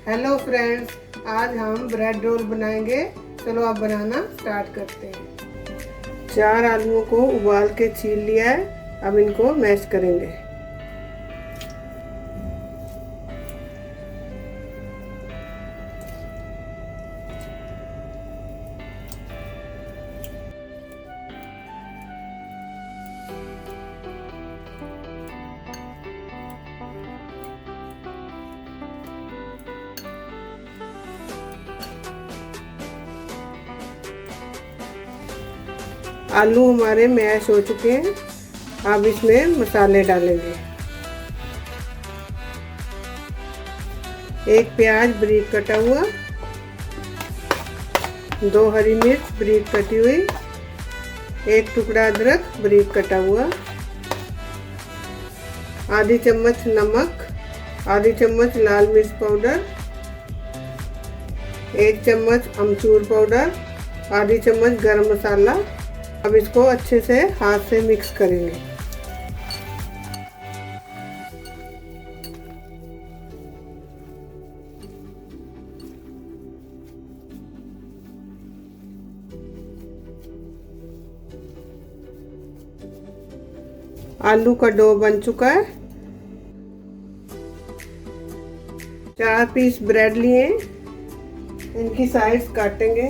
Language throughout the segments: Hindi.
हेलो फ्रेंड्स, आज हम ब्रेड रोल बनाएंगे। चलो आप बनाना स्टार्ट करते हैं। 4 आलूओं को उबाल के छील लिया है, अब इनको मैश करेंगे। आलू हमारे मैश हो चुके हैं। अब इसमें मसाले डालेंगे। 1 प्याज बारीक कटा हुआ, 2 हरी मिर्च बारीक कटी हुई, 1 टुकड़ा अदरक बारीक कटा हुआ, आधी चम्मच नमक, आधी चम्मच लाल मिर्च पाउडर, 1 चम्मच अमचूर पाउडर, आधी चम्मच गरम मसाला। अब इसको अच्छे से हाथ से मिक्स करेंगे। आलू का डो बन चुका है। 4 पीस ब्रेड लिए, इनकी साइड्स काटेंगे।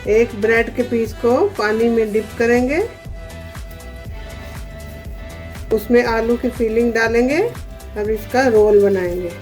एक ब्रेड के पीस को पानी में डिप करेंगे, उसमें आलू की फिलिंग डालेंगे। अब इसका रोल बनाएंगे।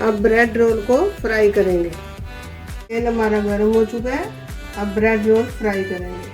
अब ब्रेड रोल को फ्राई करेंगे। तेल हमारा गर्म हो चुका है, अब ब्रेड रोल फ्राई करेंगे।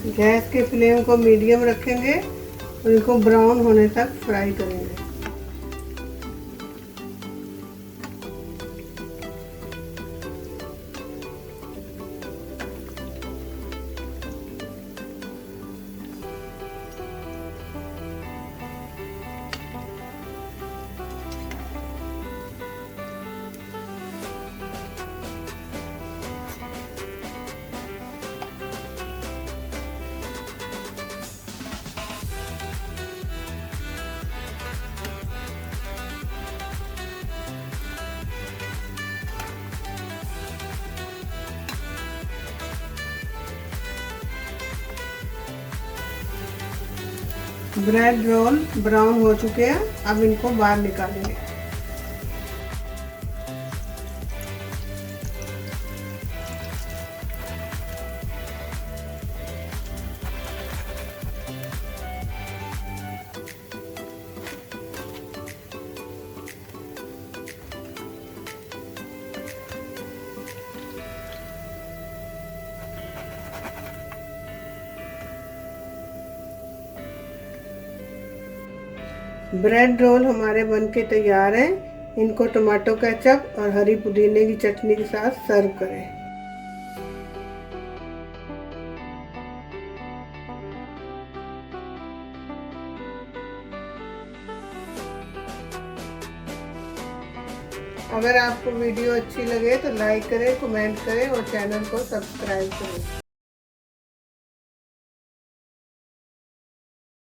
गैस के फ्लेम को मीडियम रखेंगे और इनको ब्राउन होने तक फ्राई करेंगे। ब्रेड रोल ब्राउन हो चुके हैं, अब इनको बाहर निकालेंगे। ब्रेड रोल हमारे बनके तैयार हैं। इनको टमाटो केचप और हरी पुदीने की चटनी के साथ सर्व करें। अगर आपको वीडियो अच्छी लगे तो लाइक करें, कमेंट करें और चैनल को सब्सक्राइब करें।